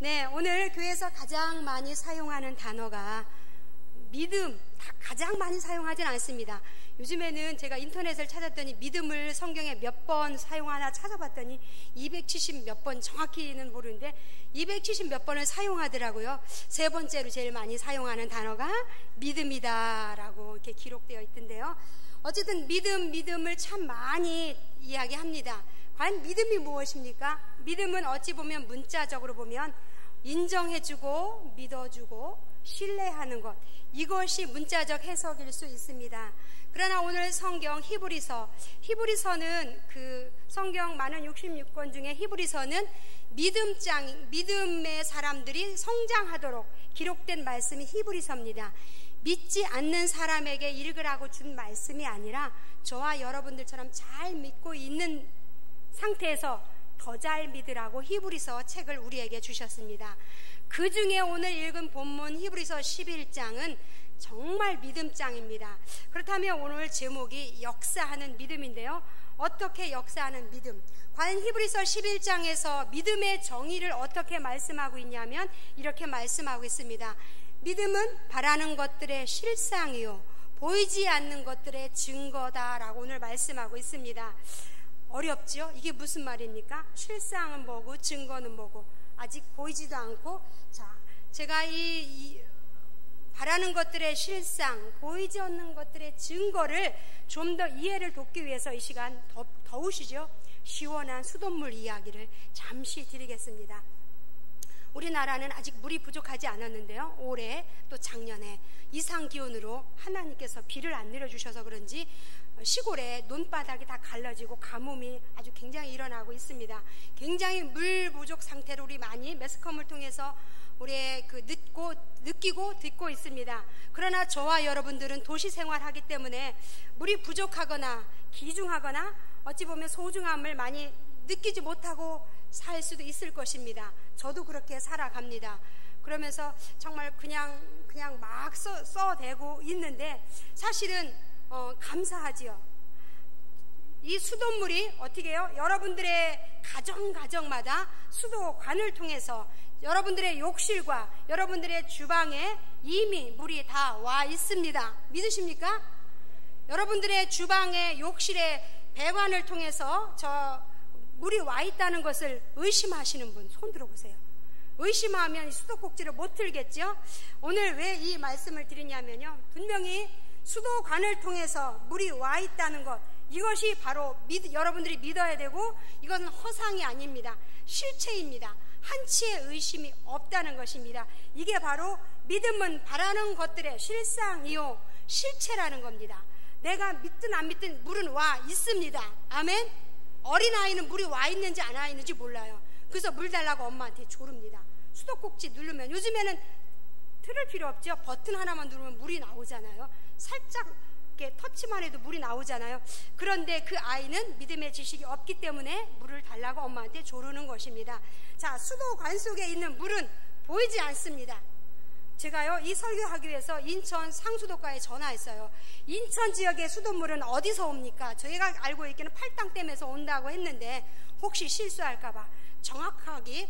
네, 오늘 교회에서 가장 많이 사용하는 단어가 믿음, 가장 많이 사용하진 않습니다. 요즘에는 제가 인터넷을 찾았더니 믿음을 성경에 몇 번 사용하나 찾아봤더니 270 몇 번, 정확히는 모르는데 270 몇 번을 사용하더라고요. 세 번째로 제일 많이 사용하는 단어가 믿음이다 라고 이렇게 기록되어 있던데요. 어쨌든 믿음을 참 많이 이야기합니다. 과연 믿음이 무엇입니까? 믿음은 어찌 보면 문자적으로 보면 인정해주고 믿어주고 신뢰하는 것, 이것이 문자적 해석일 수 있습니다. 그러나 오늘 성경 히브리서는 그 성경 많은 66권 중에 히브리서는 믿음의 사람들이 성장하도록 기록된 말씀이 히브리서입니다. 믿지 않는 사람에게 읽으라고 준 말씀이 아니라 저와 여러분들처럼 잘 믿고 있는 상태에서 더 잘 믿으라고 히브리서 책을 우리에게 주셨습니다. 그 중에 오늘 읽은 본문 히브리서 11장은 정말 믿음장입니다. 그렇다면 오늘 제목이 역사하는 믿음인데요. 어떻게 역사하는 믿음? 과연 히브리서 11장에서 믿음의 정의를 어떻게 말씀하고 있냐면 이렇게 말씀하고 있습니다. 믿음은 바라는 것들의 실상이요 보이지 않는 것들의 증거다라고 오늘 말씀하고 있습니다. 어렵죠? 이게 무슨 말입니까? 실상은 뭐고 증거는 뭐고 아직 보이지도 않고, 자, 제가 이 바라는 것들의 실상, 보이지 않는 것들의 증거를 좀 더 이해를 돕기 위해서 이 시간 더우시죠? 시원한 수돗물 이야기를 잠시 드리겠습니다. 우리나라는 아직 물이 부족하지 않았는데요. 올해 또 작년에 이상기온으로 하나님께서 비를 안 내려주셔서 그런지 시골에 논바닥이 다 갈라지고 가뭄이 아주 굉장히 일어나고 있습니다. 굉장히 물 부족 상태로 우리 많이 매스컴을 통해서 우리 느끼고 듣고 있습니다. 그러나 저와 여러분들은 도시 생활하기 때문에 물이 부족하거나 기중하거나 어찌 보면 소중함을 많이 느끼지 못하고 살 수도 있을 것입니다. 저도 그렇게 살아갑니다. 그러면서 정말 그냥 막 써대고 있는데 사실은 감사하지요. 이 수돗물이 어떻게 해요? 여러분들의 가정마다 수도관을 통해서 여러분들의 욕실과 여러분들의 주방에 이미 물이 다 와 있습니다. 믿으십니까? 여러분들의 주방에 욕실에 배관을 통해서 물이 와 있다는 것을 의심하시는 분 손 들어보세요. 의심하면 수도꼭지를 못 틀겠죠? 오늘 왜 이 말씀을 드리냐면요, 분명히 수도관을 통해서 물이 와 있다는 것, 이것이 바로 여러분들이 믿어야 되고, 이건 허상이 아닙니다. 실체입니다. 한치의 의심이 없다는 것입니다. 이게 바로 믿음은 바라는 것들의 실상이요 실체라는 겁니다. 내가 믿든 안 믿든 물은 와 있습니다. 아멘. 어린아이는 물이 와 있는지 안 와 있는지 몰라요. 그래서 물 달라고 엄마한테 조릅니다. 수도꼭지 누르면, 요즘에는 틀을 필요 없죠. 버튼 하나만 누르면 물이 나오잖아요. 살짝 이렇게 터치만 해도 물이 나오잖아요. 그런데 그 아이는 믿음의 지식이 없기 때문에 물을 달라고 엄마한테 조르는 것입니다. 자, 수도관 속에 있는 물은 보이지 않습니다. 제가요, 이 설교하기 위해서 인천 상수도가에 전화했어요. 인천 지역의 수돗물은 어디서 옵니까? 저희가 알고 있기는 팔당댐에서 온다고 했는데 혹시 실수할까봐 정확하게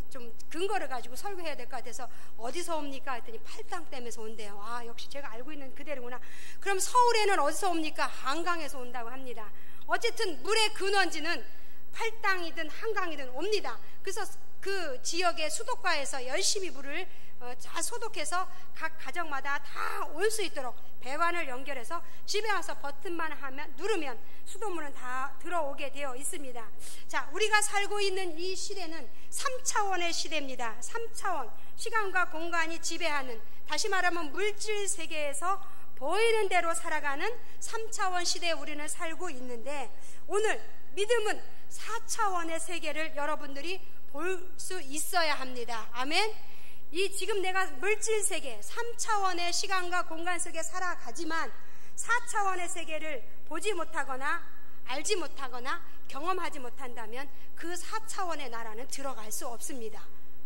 좀 근거를 가지고 설교해야 될 것 같아서 어디서 옵니까? 했더니 팔당댐에서 온대요. 아, 역시 제가 알고 있는 그대로구나. 그럼 서울에는 어디서 옵니까? 한강에서 온다고 합니다. 어쨌든 물의 근원지는 팔당이든 한강이든 옵니다. 그래서 그 지역의 수도가에서 열심히 물을 잘 소독해서 각 가정마다 다 올 수 있도록 배관을 연결해서 집에 와서 버튼만 누르면 수돗물은 다 들어오게 되어 있습니다. 자, 우리가 살고 있는 이 시대는 3차원의 시대입니다. 3차원, 시간과 공간이 지배하는, 다시 말하면 물질 세계에서 보이는 대로 살아가는 3차원 시대에 우리는 살고 있는데, 오늘 믿음은 4차원의 세계를 여러분들이 볼 수 있어야 합니다. 아멘. 이 지금 내가 물질 세계 3차원의 시간과 공간 속에 살아가지만 4차원의 세계를 보지 못하거나 알지 못하거나 경험하지 못한다면 그 4차원의 나라는 들어갈 수 없습니다.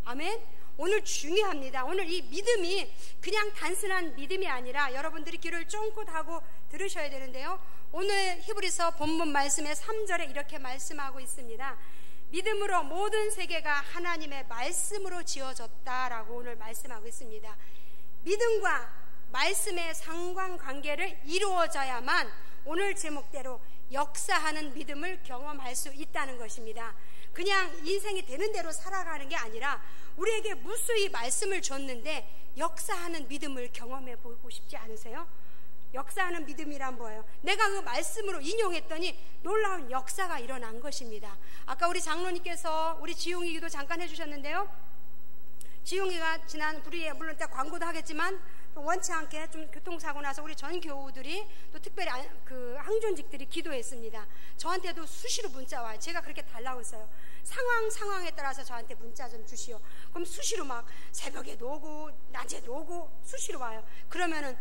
아멘. 오늘 중요합니다. 오늘 이 믿음이 그냥 단순한 믿음이 아니라 여러분들이 귀를 쫑긋 하고 들으셔야 되는데요, 오늘 히브리서 본문 말씀의 3절에 이렇게 말씀하고 있습니다. 믿음으로 모든 세계가 하나님의 말씀으로 지어졌다라고 오늘 말씀하고 있습니다. 믿음과 말씀의 상관관계를 이루어져야만 오늘 제목대로 역사하는 믿음을 경험할 수 있다는 것입니다. 그냥 인생이 되는 대로 살아가는 게 아니라 우리에게 무수히 말씀을 줬는데 역사하는 믿음을 경험해 보고 싶지 않으세요? 역사하는 믿음이란 뭐예요? 내가 그 말씀으로 인용했더니 놀라운 역사가 일어난 것입니다. 아까 우리 장로님께서 우리 지용이 기도 잠깐 해주셨는데요. 지용이가 지난 불의에 물론 딱 광고도 하겠지만 또 원치 않게 좀 교통사고 나서 우리 전 교우들이 또 특별히 그 항존직들이 기도했습니다. 저한테도 수시로 문자 와요. 제가 그렇게 달라고 했어요. 상황에 따라서 저한테 문자 좀 주시오. 그럼 수시로 막 새벽에도 오고 낮에도 오고 수시로 와요. 그러면은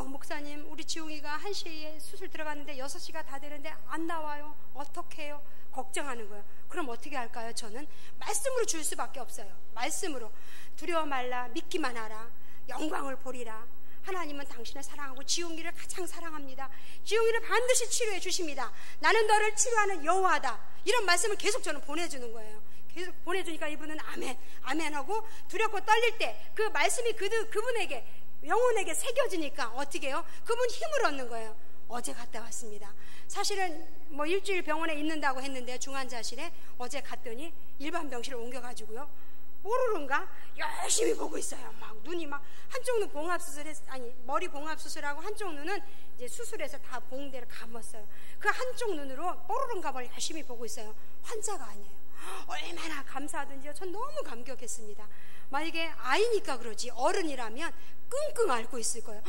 목사님 우리 지웅이가 1시에 수술 들어갔는데 6시가 다 되는데 안 나와요. 어떻게 해요? 걱정하는 거예요. 그럼 어떻게 할까요? 저는 말씀으로 줄 수밖에 없어요. 말씀으로 두려워 말라 믿기만 하라 영광을 보리라. 하나님은 당신을 사랑하고 지웅이를 가장 사랑합니다. 지웅이를 반드시 치료해 주십니다. 나는 너를 치료하는 여호와다. 이런 말씀을 계속 저는 보내주는 거예요. 계속 보내주니까 이분은 아멘 아멘 하고 두렵고 떨릴 때 그 말씀이 그분에게 영혼에게 새겨지니까 어떻게 해요? 그분 힘을 얻는 거예요. 어제 갔다 왔습니다. 사실은 뭐 일주일 병원에 있는다고 했는데 중환자실에 어제 갔더니 일반 병실을 옮겨가지고요. 모르는가 열심히 보고 있어요. 막 눈이 막 한쪽 눈 머리 봉합수술하고 한쪽 눈은 이제 수술해서 다 봉대를 감았어요. 그 한쪽 눈으로 뽀르른가 뭘 열심히 보고 있어요. 환자가 아니에요. 얼마나 감사하든지요. 전 너무 감격했습니다. 만약에 아이니까 그러지 어른이라면 끙끙 앓고 있을 거예요.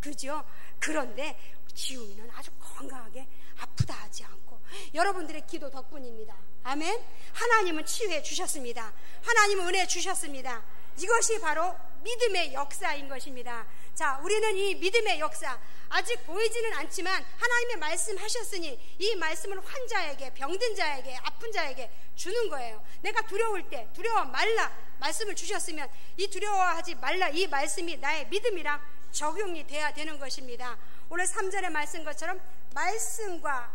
그죠? 그런데 지웅이는 아주 건강하게 아프다 하지 않고 여러분들의 기도 덕분입니다. 아멘. 하나님은 치유해 주셨습니다. 하나님은 은혜 주셨습니다. 이것이 바로 믿음의 역사인 것입니다. 자, 우리는 이 믿음의 역사 아직 보이지는 않지만 하나님의 말씀하셨으니 이 말씀을 환자에게 병든 자에게 아픈 자에게 주는 거예요. 내가 두려울 때 두려워 말라 말씀을 주셨으면 이 두려워하지 말라 이 말씀이 나의 믿음이랑 적용이 돼야 되는 것입니다. 오늘 3절의 말씀 것처럼 말씀과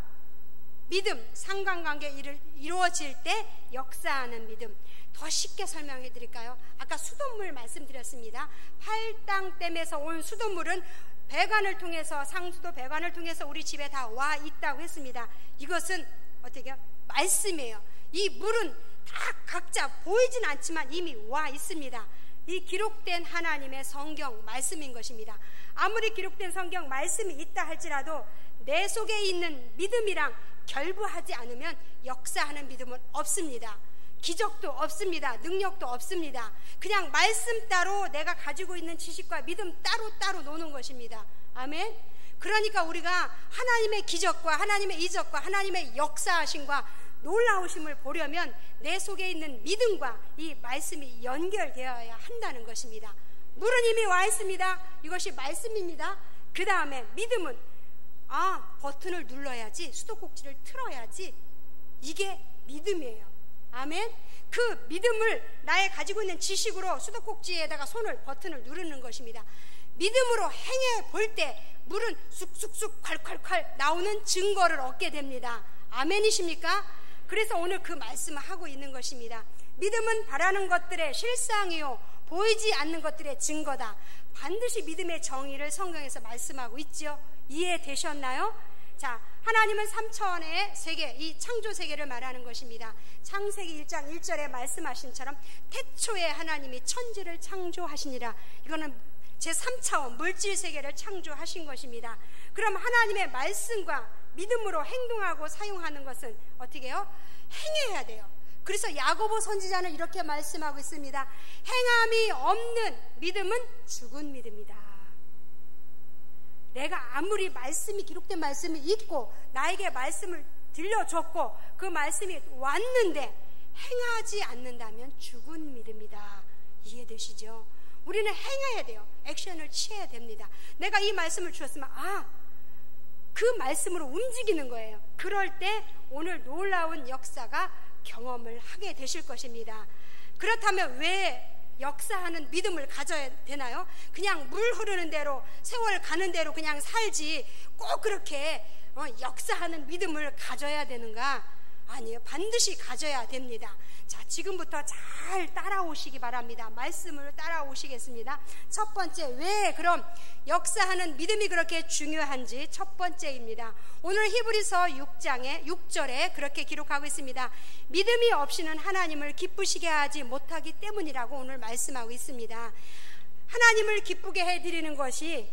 믿음 상관관계 이루어질 때 역사하는 믿음. 더 쉽게 설명해 드릴까요? 아까 수돗물 말씀드렸습니다. 팔당댐에서 온 수돗물은 배관을 통해서 상수도 배관을 통해서 우리 집에 다 와 있다고 했습니다. 이것은 어떻게 해요? 말씀이에요. 이 물은 다 각자 보이진 않지만 이미 와 있습니다. 이 기록된 하나님의 성경 말씀인 것입니다. 아무리 기록된 성경 말씀이 있다 할지라도 내 속에 있는 믿음이랑 결부하지 않으면 역사하는 믿음은 없습니다. 기적도 없습니다. 능력도 없습니다. 그냥 말씀 따로 내가 가지고 있는 지식과 믿음 따로 노는 것입니다. 아멘. 그러니까 우리가 하나님의 기적과 하나님의 이적과 하나님의 역사하심과 놀라우심을 보려면 내 속에 있는 믿음과 이 말씀이 연결되어야 한다는 것입니다. 물은 이미 와 있습니다. 이것이 말씀입니다. 그 다음에 믿음은 버튼을 눌러야지 수도꼭지를 틀어야지 이게 믿음이에요. 아멘. 그 믿음을 나의 가지고 있는 지식으로 수도꼭지에다가 버튼을 누르는 것입니다. 믿음으로 행해 볼 때 물은 쑥쑥쑥 콸콸콸 나오는 증거를 얻게 됩니다. 아멘이십니까? 그래서 오늘 그 말씀을 하고 있는 것입니다. 믿음은 바라는 것들의 실상이요 보이지 않는 것들의 증거다. 반드시 믿음의 정의를 성경에서 말씀하고 있죠. 이해되셨나요? 자, 하나님은 3차원의 세계, 이 창조 세계를 말하는 것입니다. 창세기 1장 1절에 말씀하신처럼 태초에 하나님이 천지를 창조하시니라. 이거는 제3차원 물질 세계를 창조하신 것입니다. 그럼 하나님의 말씀과 믿음으로 행동하고 사용하는 것은 어떻게 해요? 행해야 돼요. 그래서 야고보 선지자는 이렇게 말씀하고 있습니다. 행함이 없는 믿음은 죽은 믿음이다. 내가 아무리 말씀이 기록된 말씀이 있고 나에게 말씀을 들려줬고 그 말씀이 왔는데 행하지 않는다면 죽은 믿음이다. 이해되시죠? 우리는 행해야 돼요. 액션을 취해야 됩니다. 내가 이 말씀을 주었으면 그 말씀으로 움직이는 거예요. 그럴 때 오늘 놀라운 역사가 경험을 하게 되실 것입니다. 그렇다면 왜 역사하는 믿음을 가져야 되나요? 그냥 물 흐르는 대로 세월 가는 대로 그냥 살지 꼭 그렇게 역사하는 믿음을 가져야 되는가? 아니에요. 반드시 가져야 됩니다. 자, 지금부터 잘 따라오시기 바랍니다. 말씀을 따라오시겠습니다. 첫 번째, 왜 그럼 역사하는 믿음이 그렇게 중요한지 첫 번째입니다. 오늘 히브리서 6장에 6절에 그렇게 기록하고 있습니다. 믿음이 없이는 하나님을 기쁘시게 하지 못하기 때문이라고 오늘 말씀하고 있습니다. 하나님을 기쁘게 해드리는 것이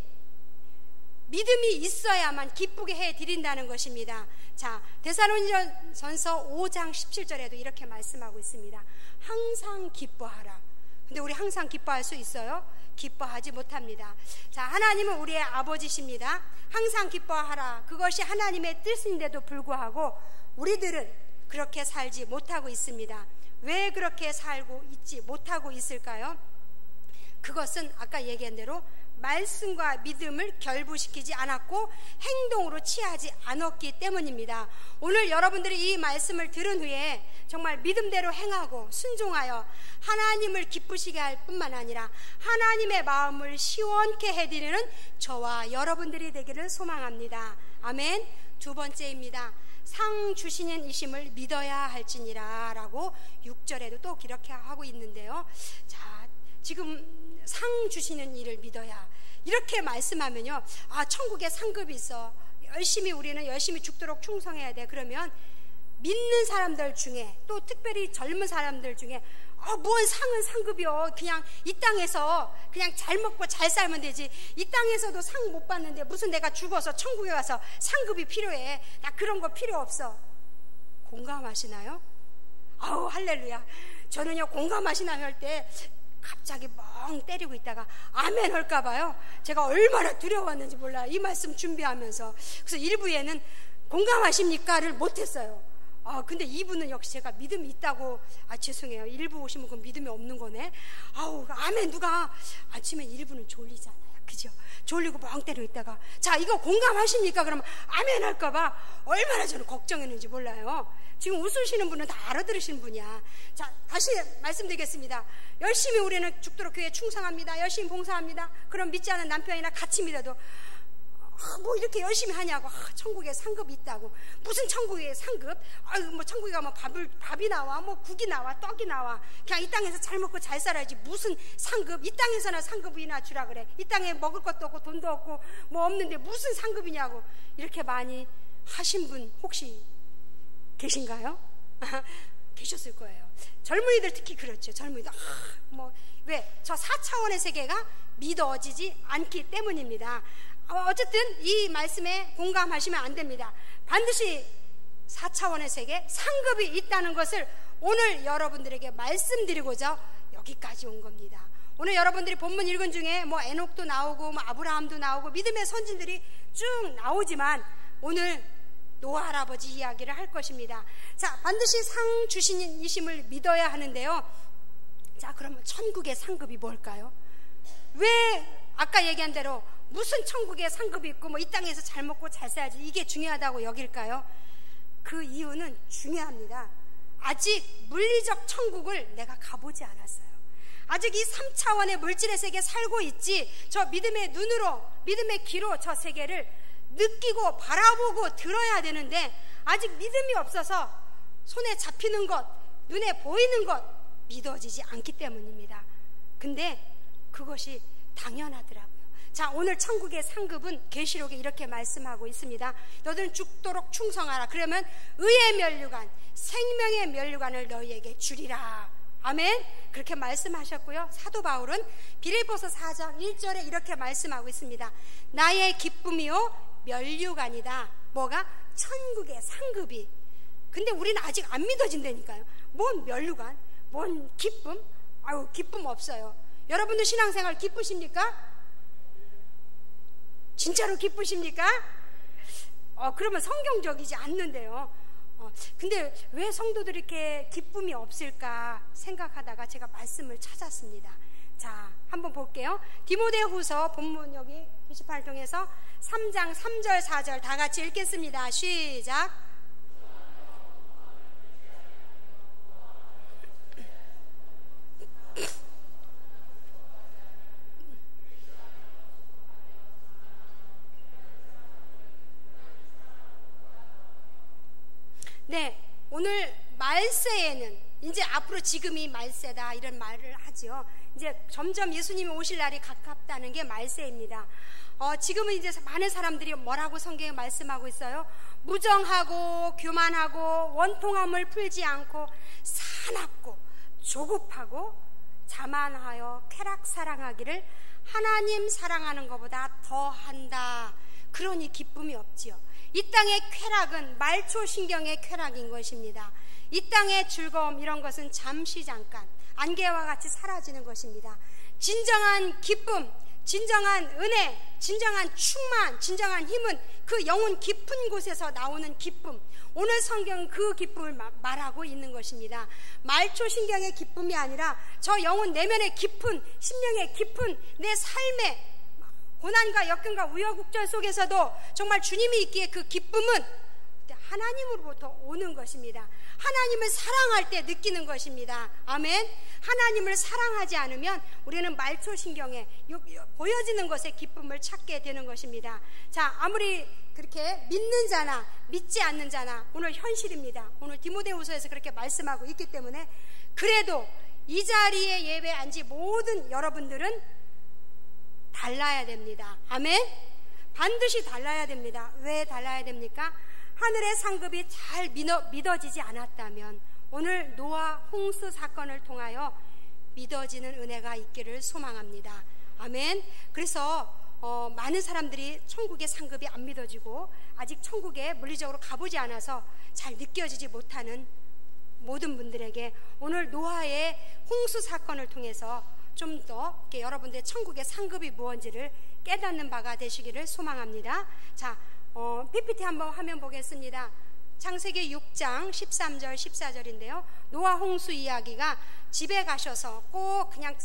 믿음이 있어야만 기쁘게 해드린다는 것입니다. 자, 데살로니가전서 5장 17절에도 이렇게 말씀하고 있습니다. 항상 기뻐하라. 근데 우리 항상 기뻐할 수 있어요? 기뻐하지 못합니다. 자, 하나님은 우리의 아버지십니다. 항상 기뻐하라. 그것이 하나님의 뜻인데도 불구하고 우리들은 그렇게 살지 못하고 있습니다. 왜 그렇게 살고 있지 못하고 있을까요? 그것은 아까 얘기한 대로 말씀과 믿음을 결부시키지 않았고 행동으로 취하지 않았기 때문입니다. 오늘 여러분들이 이 말씀을 들은 후에 정말 믿음대로 행하고 순종하여 하나님을 기쁘시게 할 뿐만 아니라 하나님의 마음을 시원케 해드리는 저와 여러분들이 되기를 소망합니다. 아멘. 두 번째입니다. 상 주시는 이심을 믿어야 할지니라 라고 6절에도 또 이렇게 하고 있는데요. 자, 지금 상 주시는 이를 믿어야, 이렇게 말씀하면요, 아, 천국에 상급이 있어, 우리는 열심히 죽도록 충성해야 돼. 그러면 믿는 사람들 중에, 또 특별히 젊은 사람들 중에 뭔 상은 상급이요, 그냥 이 땅에서 그냥 잘 먹고 잘 살면 되지, 이 땅에서도 상 못 받는데 무슨 내가 죽어서 천국에 가서 상급이 필요해, 나 그런 거 필요 없어. 공감하시나요? 아우, 할렐루야. 저는요, 공감하시나요 할 때 갑자기 멍 때리고 있다가 아멘 할까봐요, 제가 얼마나 두려웠는지 몰라요, 이 말씀 준비하면서. 그래서 1부에는 공감하십니까를 못했어요. 근데 2부는 역시 제가 믿음이 있다고, 죄송해요, 1부 오시면 그건 믿음이 없는 거네. 아우, 아멘. 누가 아침에 1부는 졸리잖아요, 그죠? 졸리고 멍 때리고 있다가, 자, 이거 공감하십니까? 그러면 아멘 할까봐 얼마나 저는 걱정했는지 몰라요. 지금 웃으시는 분은 다 알아들으시는 분이야. 자, 다시 말씀드리겠습니다. 열심히 우리는 죽도록 교회에 충성합니다. 열심히 봉사합니다. 그럼 믿지 않은 남편이나 같이 믿어도 뭐 이렇게 열심히 하냐고, 천국에 상급이 있다고. 무슨 천국에 상급? 뭐 천국에 가면 밥이 나와, 뭐 국이 나와, 떡이 나와. 그냥 이 땅에서 잘 먹고 잘 살아야지 무슨 상급, 이 땅에서나 상급이나 주라 그래. 이 땅에 먹을 것도 없고 돈도 없고 뭐 없는데 무슨 상급이냐고. 이렇게 많이 하신 분 혹시 계신가요? 계셨을 거예요. 젊은이들 특히 그렇죠. 젊은이들 왜? 저 4차원의 세계가 믿어지지 않기 때문입니다. 어쨌든 이 말씀에 공감하시면 안 됩니다. 반드시 4차원의 세계, 상급이 있다는 것을 오늘 여러분들에게 말씀드리고자 여기까지 온 겁니다. 오늘 여러분들이 본문 읽은 중에 뭐 에녹도 나오고 뭐 아브라함도 나오고 믿음의 선진들이 쭉 나오지만 오늘 노아 할아버지 이야기를 할 것입니다. 자, 반드시 상 주시는 이심을 믿어야 하는데요. 자, 그러면 천국의 상급이 뭘까요? 왜 아까 얘기한 대로 무슨 천국에 상급이 있고 뭐 이 땅에서 잘 먹고 잘 살아야지, 이게 중요하다고 여길까요? 그 이유는 중요합니다. 아직 물리적 천국을 내가 가보지 않았어요. 아직 이 3차원의 물질의 세계에 살고 있지, 저 믿음의 눈으로, 믿음의 귀로 저 세계를 느끼고 바라보고 들어야 되는데 아직 믿음이 없어서 손에 잡히는 것, 눈에 보이는 것 믿어지지 않기 때문입니다. 근데 그것이 당연하더라고요. 자, 오늘 천국의 상급은 계시록에 이렇게 말씀하고 있습니다. 너희는 죽도록 충성하라. 그러면 의의 면류관, 생명의 면류관을 너희에게 주리라. 아멘. 그렇게 말씀하셨고요. 사도 바울은 빌립보서 4장 1절에 이렇게 말씀하고 있습니다. 나의 기쁨이요 면류관이다. 뭐가? 천국의 상급이. 근데 우리는 아직 안 믿어진다니까요. 뭔 면류관? 뭔 기쁨? 아유, 기쁨 없어요. 여러분들 신앙생활 기쁘십니까? 진짜로 기쁘십니까? 그러면 성경적이지 않는데요. 근데 왜 성도들이 이렇게 기쁨이 없을까 생각하다가 제가 말씀을 찾았습니다. 자, 한번 볼게요. 디모데후서 본문 여기 게시판통해서 3장 3절 4절 다 같이 읽겠습니다. 시작. 네, 오늘 오늘 말세에는 이제 앞으로 지금이 말세다 이런 말을 하죠. 이제 점점 예수님이 오실 날이 가깝다는 게 말세입니다. 지금은 이제 많은 사람들이 뭐라고 성경에 말씀하고 있어요? 무정하고 교만하고 원통함을 풀지 않고 사납고 조급하고 자만하여 쾌락 사랑하기를 하나님 사랑하는 것보다 더한다. 그러니 기쁨이 없지요. 이 땅의 쾌락은 말초신경의 쾌락인 것입니다. 이 땅의 즐거움 이런 것은 잠시 잠깐 안개와 같이 사라지는 것입니다. 진정한 기쁨, 진정한 은혜, 진정한 충만, 진정한 힘은 그 영혼 깊은 곳에서 나오는 기쁨. 오늘 성경은 그 기쁨을 말하고 있는 것입니다. 말초신경의 기쁨이 아니라 저 영혼 내면의 깊은, 심령의 깊은 내 삶의 고난과 역경과 우여곡절 속에서도 정말 주님이 있기에 그 기쁨은 하나님으로부터 오는 것입니다. 하나님을 사랑할 때 느끼는 것입니다. 아멘. 하나님을 사랑하지 않으면 우리는 말초신경에 보여지는 것에 기쁨을 찾게 되는 것입니다. 자, 아무리 그렇게 믿는 자나 믿지 않는 자나 오늘 현실입니다. 오늘 디모데후서에서 그렇게 말씀하고 있기 때문에 그래도 이 자리에 예배 앉은 모든 여러분들은 달라야 됩니다. 아멘. 반드시 달라야 됩니다. 왜 달라야 됩니까? 하늘의 상급이 잘 믿어지지 않았다면 오늘 노아 홍수 사건을 통하여 믿어지는 은혜가 있기를 소망합니다. 아멘. 그래서 많은 사람들이 천국의 상급이 안 믿어지고 아직 천국에 물리적으로 가보지 않아서 잘 느껴지지 못하는 모든 분들에게 오늘 노아의 홍수 사건을 통해서 좀 더 여러분들의 천국의 상급이 무엇인지를 깨닫는 바가 되시기를 소망합니다. 자, PPT 한번 화면 보겠습니다. 창세기 6장 13절 14절인데요. 노아 홍수 이야기가 집에 가셔서 꼭 그냥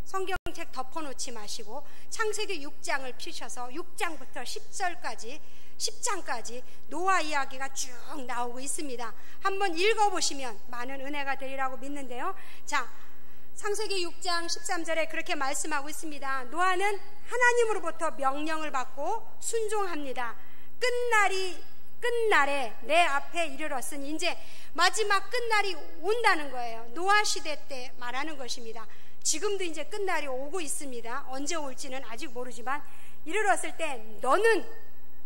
성경책 덮어놓지 마시고 창세기 6장을 펴셔서 6장부터 10장까지 노아 이야기가 쭉 나오고 있습니다. 한번 읽어보시면 많은 은혜가 되리라고 믿는데요. 자, 창세기 6장 13절에 그렇게 말씀하고 있습니다. 노아는 하나님으로부터 명령을 받고 순종합니다. 끝날에 내 앞에 이르렀으니 이제 마지막 끝날이 온다는 거예요. 노아 시대 때 말하는 것입니다. 지금도 이제 끝날이 오고 있습니다. 언제 올지는 아직 모르지만 이르렀을 때 너는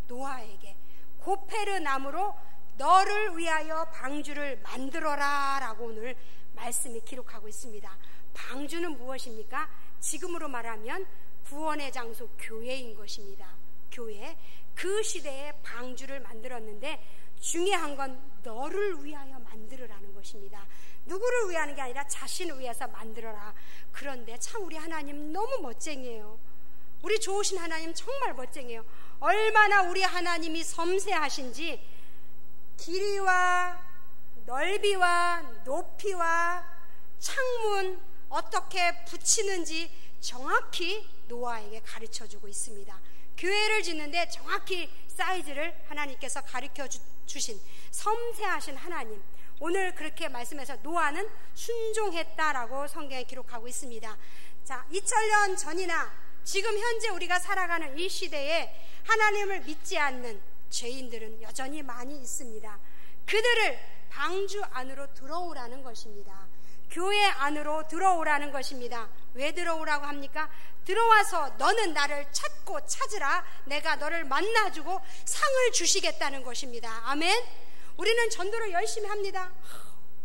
노아에게 고페르 나무로 너를 위하여 방주를 만들어라 라고 오늘 말씀이 기록하고 있습니다. 방주는 무엇입니까? 지금으로 말하면 구원의 장소 교회인 것입니다. 교회. 그 시대에 방주를 만들었는데 중요한 건 너를 위하여 만들으라는 것입니다. 누구를 위하는 게 아니라 자신을 위해서 만들어라. 그런데 참 우리 하나님 너무 멋쟁이에요. 우리 좋으신 하나님 정말 멋쟁이에요. 얼마나 우리 하나님이 섬세하신지 길이와 넓이와 높이와 창문 어떻게 붙이는지 정확히 노아에게 가르쳐주고 있습니다. 교회를 짓는데 정확히 사이즈를 하나님께서 가르쳐 주신 섬세하신 하나님, 오늘 그렇게 말씀해서 노아는 순종했다라고 성경에 기록하고 있습니다. 자, 2000년 전이나 지금 현재 우리가 살아가는 이 시대에 하나님을 믿지 않는 죄인들은 여전히 많이 있습니다. 그들을 방주 안으로 들어오라는 것입니다. 교회 안으로 들어오라는 것입니다. 왜 들어오라고 합니까? 들어와서 너는 나를 찾고 찾으라. 내가 너를 만나주고 상을 주시겠다는 것입니다. 아멘. 우리는 전도를 열심히 합니다.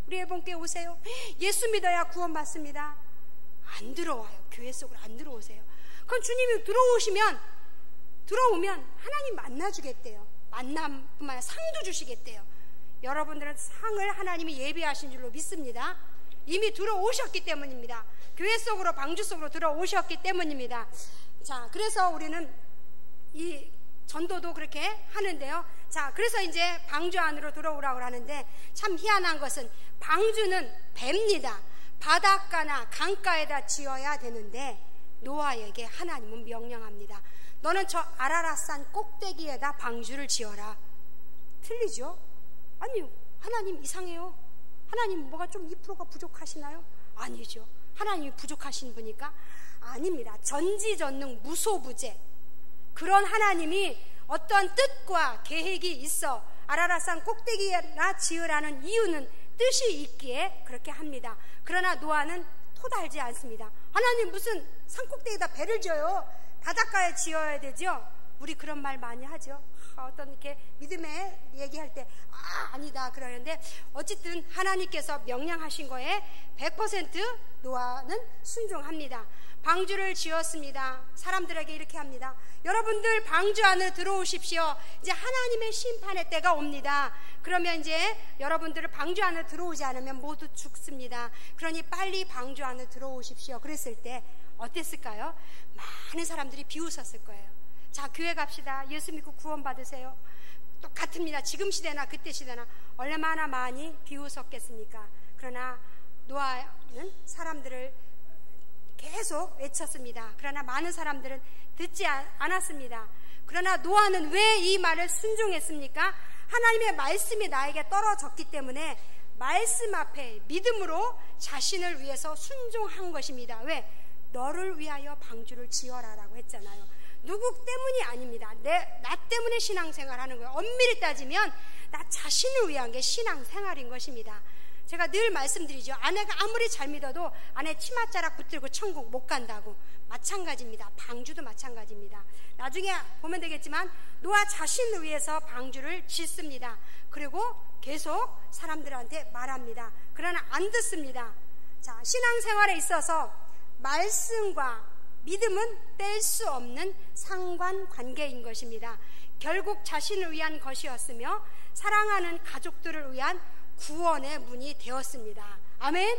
우리 예봉교회 오세요. 예수 믿어야 구원받습니다. 안 들어와요. 교회 속으로 안 들어오세요. 그럼 주님이 들어오면 하나님 만나주겠대요. 만남뿐만 아니라 상도 주시겠대요. 여러분들은 상을 하나님이 예비하신 줄로 믿습니다. 이미 들어오셨기 때문입니다. 교회 속으로 방주 속으로 들어오셨기 때문입니다. 자, 그래서 우리는 이 전도도 그렇게 하는데요. 자, 그래서 이제 방주 안으로 들어오라고 하는데 참 희한한 것은 방주는 배입니다. 바닷가나 강가에다 지어야 되는데 노아에게 하나님은 명령합니다. 너는 저 아라랏산 꼭대기에다 방주를 지어라. 틀리죠? 아니, 하나님 이상해요. 하나님 뭐가 좀 2%가 부족하시나요? 아니죠. 하나님이 부족하신 분이니까? 아닙니다. 전지전능 무소부재. 그런 하나님이 어떤 뜻과 계획이 있어 아라랏산 꼭대기에나 지으라는 이유는 뜻이 있기에 그렇게 합니다. 그러나 노아는 토달지 않습니다. 하나님 무슨 산 꼭대기에다 배를 지어요? 바닷가에 지어야 되죠? 우리 그런 말 많이 하죠. 어떤 이렇게 믿음의 얘기할 때 아니다 그러는데 어쨌든 하나님께서 명령하신 거에 100% 노아는 순종합니다. 방주를 지었습니다. 사람들에게 이렇게 합니다. 여러분들 방주 안으로 들어오십시오. 이제 하나님의 심판의 때가 옵니다. 그러면 이제 여러분들을 방주 안으로 들어오지 않으면 모두 죽습니다. 그러니 빨리 방주 안으로 들어오십시오. 그랬을 때 어땠을까요? 많은 사람들이 비웃었을 거예요. 자, 교회 갑시다. 예수 믿고 구원 받으세요. 똑같습니다. 지금 시대나 그때 시대나 얼마나 많이 비웃었겠습니까? 그러나 노아는 사람들을 계속 외쳤습니다. 그러나 많은 사람들은 듣지 않았습니다. 그러나 노아는 왜 이 말을 순종했습니까? 하나님의 말씀이 나에게 떨어졌기 때문에 말씀 앞에 믿음으로 자신을 위해서 순종한 것입니다. 왜? 너를 위하여 방주를 지어라라고 했잖아요. 누구 때문이 아닙니다. 나 때문에 신앙생활 하는 거예요. 엄밀히 따지면 나 자신을 위한 게 신앙생활인 것입니다. 제가 늘 말씀드리죠. 아내가 아무리 잘 믿어도 아내 치맛자락 붙들고 천국 못 간다고. 마찬가지입니다. 방주도 마찬가지입니다. 나중에 보면 되겠지만 노아 자신을 위해서 방주를 짓습니다. 그리고 계속 사람들한테 말합니다. 그러나 안 듣습니다. 자, 신앙생활에 있어서 말씀과 믿음은 뗄 수 없는 상관관계인 것입니다. 결국 자신을 위한 것이었으며 사랑하는 가족들을 위한 구원의 문이 되었습니다. 아멘.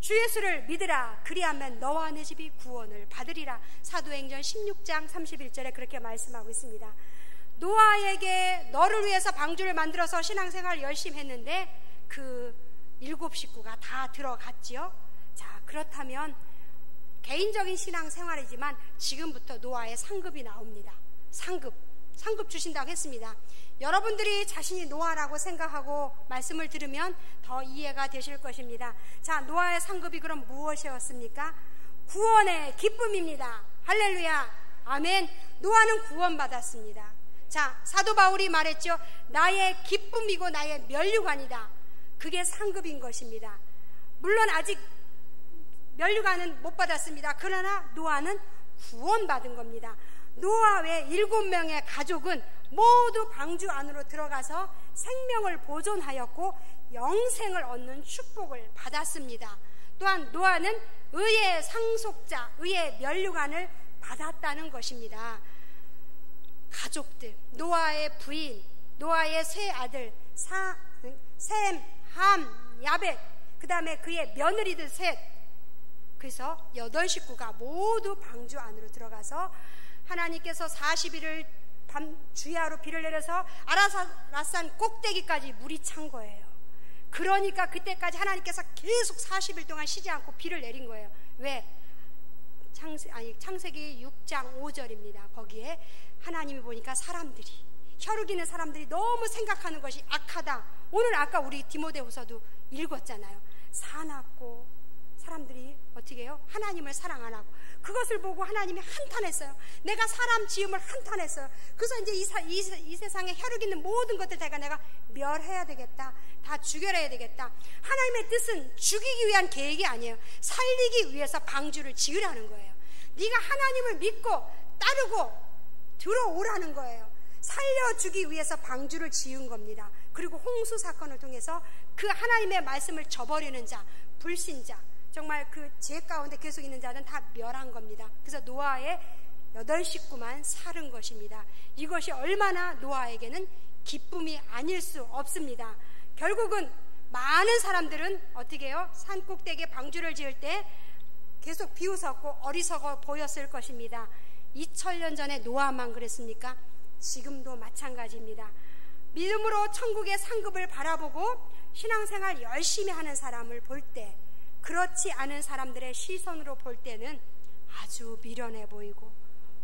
주 예수를 믿으라. 그리하면 너와 내 집이 구원을 받으리라. 사도행전 16장 31절에 그렇게 말씀하고 있습니다. 노아에게 너를 위해서 방주를 만들어서 신앙생활 열심히 했는데 그 7 식구가 다 들어갔지요. 자, 그렇다면 개인적인 신앙생활이지만 지금부터 노아의 상급이 나옵니다. 상급 주신다고 했습니다. 여러분들이 자신이 노아라고 생각하고 말씀을 들으면 더 이해가 되실 것입니다. 자, 노아의 상급이 그럼 무엇이었습니까? 구원의 기쁨입니다. 할렐루야. 아멘. 노아는 구원받았습니다. 자, 사도 바울이 말했죠. 나의 기쁨이고 나의 면류관이다. 그게 상급인 것입니다. 물론 아직 면류관은 못 받았습니다. 그러나 노아는 구원받은 겁니다. 노아 외 7명의 가족은 모두 방주 안으로 들어가서 생명을 보존하였고 영생을 얻는 축복을 받았습니다. 또한 노아는 의의 상속자, 의의 면류관을 받았다는 것입니다. 가족들, 노아의 부인, 노아의 세 아들 셈, 함, 야벳, 그 다음에 그의 며느리들 셋, 그래서 8 식구가 모두 방주 안으로 들어가서 하나님께서 40일을 밤 주야로 비를 내려서 아라랏산 꼭대기까지 물이 찬 거예요. 그러니까 그때까지 하나님께서 계속 40일 동안 쉬지 않고 비를 내린 거예요. 왜? 창세기 6장 5절입니다. 거기에 하나님이 보니까 혈육있는 사람들이 너무 생각하는 것이 악하다. 오늘 아까 우리 디모데후서도 읽었잖아요. 사납고 사람들이 어떻게 해요? 하나님을 사랑 안 하고 그것을 보고 하나님이 한탄했어요. 내가 사람 지음을 한탄했어요. 그래서 이제 이 세상에 혈육 있는 모든 것들 다 내가 멸해야 되겠다. 다 죽여야 되겠다. 하나님의 뜻은 죽이기 위한 계획이 아니에요. 살리기 위해서 방주를 지으라는 거예요. 네가 하나님을 믿고 따르고 들어오라는 거예요. 살려주기 위해서 방주를 지은 겁니다. 그리고 홍수 사건을 통해서 그 하나님의 말씀을 저버리는 자, 불신자, 정말 그 죄 가운데 계속 있는 자는 다 멸한 겁니다. 그래서 노아의 8 식구만 살은 것입니다. 이것이 얼마나 노아에게는 기쁨이 아닐 수 없습니다. 결국은 많은 사람들은 어떻게 해요? 산 꼭대기에 방주를 지을 때 계속 비웃었고 어리석어 보였을 것입니다. 2000년 전에 노아만 그랬습니까? 지금도 마찬가지입니다. 믿음으로 천국의 상급을 바라보고 신앙생활 열심히 하는 사람을 볼 때, 그렇지 않은 사람들의 시선으로 볼 때는 아주 미련해 보이고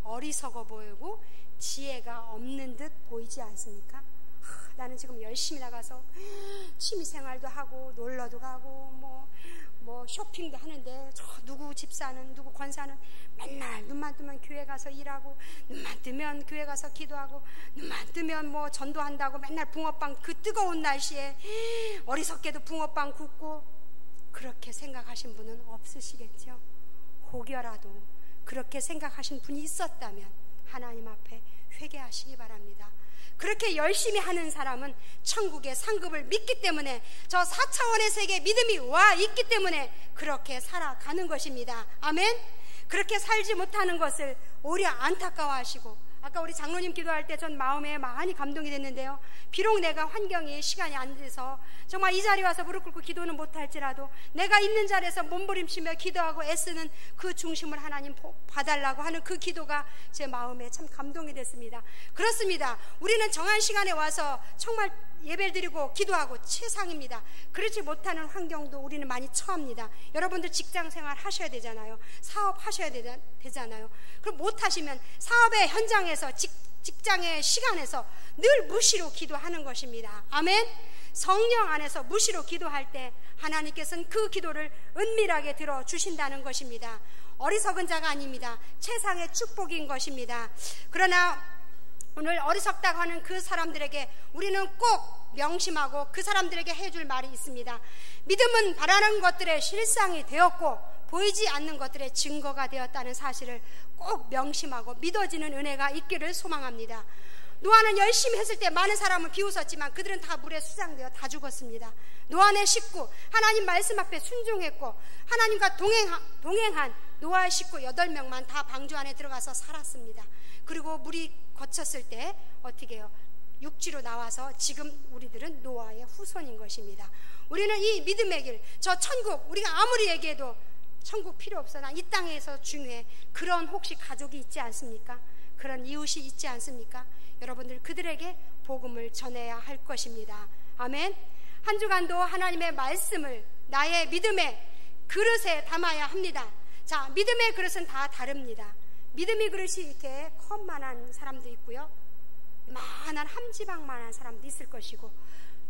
어리석어 보이고 지혜가 없는 듯 보이지 않습니까? 나는 지금 열심히 나가서 취미생활도 하고 놀러도 가고 뭐 쇼핑도 하는데 저 누구 집사는 누구 권사는 맨날 눈만 뜨면 교회 가서 일하고, 눈만 뜨면 교회 가서 기도하고, 눈만 뜨면 뭐 전도한다고 맨날 붕어빵, 그 뜨거운 날씨에 어리석게도 붕어빵 굽고, 그렇게 생각하신 분은 없으시겠죠? 혹여라도 그렇게 생각하신 분이 있었다면 하나님 앞에 회개하시기 바랍니다. 그렇게 열심히 하는 사람은 천국의 상급을 믿기 때문에, 저 4차원의 세계에 믿음이 와 있기 때문에 그렇게 살아가는 것입니다. 아멘. 그렇게 살지 못하는 것을 오히려 안타까워하시고, 아까 우리 장로님 기도할 때 전 마음에 많이 감동이 됐는데요. 비록 내가 환경이 시간이 안 돼서 정말 이 자리에 와서 무릎 꿇고 기도는 못할지라도 내가 있는 자리에서 몸부림치며 기도하고 애쓰는 그 중심을 하나님 봐달라고 하는 그 기도가 제 마음에 참 감동이 됐습니다. 그렇습니다. 우리는 정한 시간에 와서 정말 예배를 드리고 기도하고 최상입니다. 그렇지 못하는 환경도 우리는 많이 처합니다. 여러분들 직장생활 하셔야 되잖아요. 사업하셔야 되잖아요. 그럼 못하시면 사업의 현장에서 직장의 시간에서 늘 무시로 기도하는 것입니다. 아멘. 성령 안에서 무시로 기도할 때 하나님께서는 그 기도를 은밀하게 들어주신다는 것입니다. 어리석은 자가 아닙니다. 최상의 축복인 것입니다. 그러나 오늘 어리석다고 하는 그 사람들에게 우리는 꼭 명심하고 그 사람들에게 해줄 말이 있습니다. 믿음은 바라는 것들의 실상이 되었고 보이지 않는 것들의 증거가 되었다는 사실을 꼭 명심하고 믿어지는 은혜가 있기를 소망합니다. 노아는 열심히 했을 때 많은 사람을 비웃었지만 그들은 다 물에 수장되어 다 죽었습니다. 노아의 식구, 하나님 말씀 앞에 순종했고 하나님과 동행한 노아의 식구 8명만 다 방주 안에 들어가서 살았습니다. 그리고 물이 거쳤을 때 어떻게 해요? 육지로 나와서 지금 우리들은 노아의 후손인 것입니다. 우리는 이 믿음의 길, 저 천국, 우리가 아무리 얘기해도 천국 필요 없어, 난 이 땅에서 중요해, 그런 혹시 가족이 있지 않습니까? 그런 이웃이 있지 않습니까? 여러분들 그들에게 복음을 전해야 할 것입니다. 아멘. 한 주간도 하나님의 말씀을 나의 믿음의 그릇에 담아야 합니다. 자, 믿음의 그릇은 다 다릅니다. 믿음의 그릇이 이렇게 컵만한 사람도 있고요, 만한 함지박만한 사람도 있을 것이고,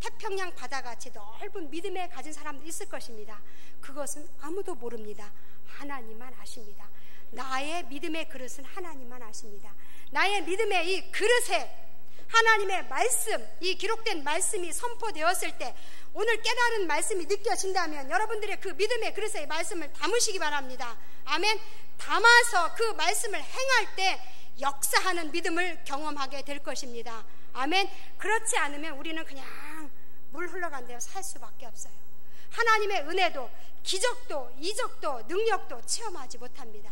태평양 바다같이 넓은 믿음에 가진 사람도 있을 것입니다. 그것은 아무도 모릅니다. 하나님만 아십니다. 나의 믿음의 그릇은 하나님만 아십니다. 나의 믿음의 이 그릇에 하나님의 말씀, 이 기록된 말씀이 선포되었을 때 오늘 깨달은 말씀이 느껴진다면 여러분들의 그 믿음의 그릇에 말씀을 담으시기 바랍니다. 아멘. 담아서 그 말씀을 행할 때 역사하는 믿음을 경험하게 될 것입니다. 아멘. 그렇지 않으면 우리는 그냥 물 흘러간 대로 살 수밖에 없어요. 하나님의 은혜도 기적도 이적도 능력도 체험하지 못합니다.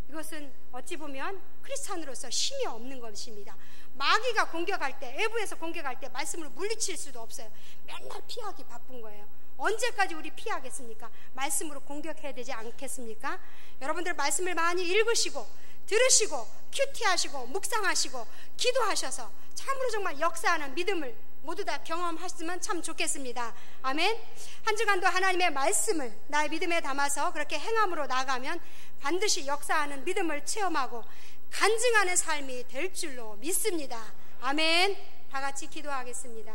이것은 어찌 보면 크리스찬으로서 힘이 없는 것입니다. 마귀가 공격할 때, 외부에서 공격할 때 말씀을 물리칠 수도 없어요. 맨날 피하기 바쁜 거예요. 언제까지 우리 피하겠습니까? 말씀으로 공격해야 되지 않겠습니까? 여러분들 말씀을 많이 읽으시고 들으시고 큐티하시고 묵상하시고 기도하셔서 참으로 정말 역사하는 믿음을 모두 다 경험하시면 참 좋겠습니다. 아멘. 한 주간도 하나님의 말씀을 나의 믿음에 담아서 그렇게 행함으로 나가면 반드시 역사하는 믿음을 체험하고 간증하는 삶이 될 줄로 믿습니다. 아멘. 다 같이 기도하겠습니다.